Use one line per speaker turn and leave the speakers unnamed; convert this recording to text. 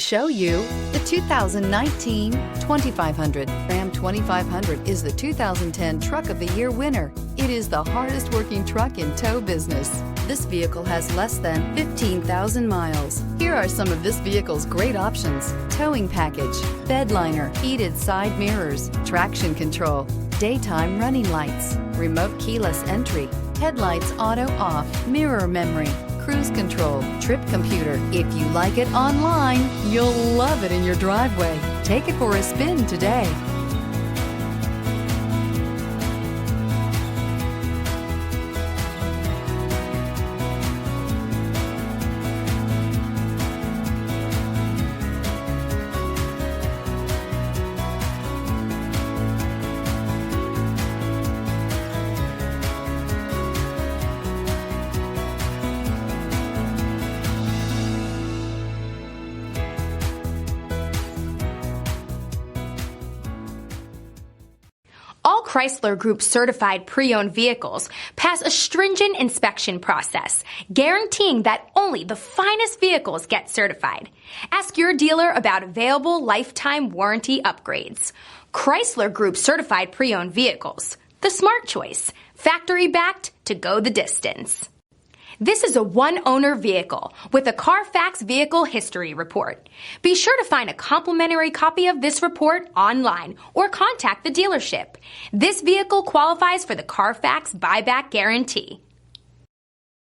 Show you the 2019 2500. Ram 2500 is the 2010 Truck of the Year winner. It is the hardest working truck in tow business. This vehicle has less than 15,000 miles. Here are some of this vehicle's great options: towing package, bed liner, heated side mirrors, traction control, daytime running lights, remote keyless entry, headlights auto off, mirror memory, cruise control, trip computer. If you like it online, you'll love it in your driveway. Take it for a spin today.
All Chrysler Group certified pre-owned vehicles pass a stringent inspection process, guaranteeing that only the finest vehicles get certified. Ask your dealer about available lifetime warranty upgrades. Chrysler Group certified pre-owned vehicles, the smart choice, factory backed to go the distance. This is a one-owner vehicle with a CarFax Vehicle History Report. Be sure to find a complimentary copy of this report online or contact the dealership. This vehicle qualifies for the CarFax buyback guarantee.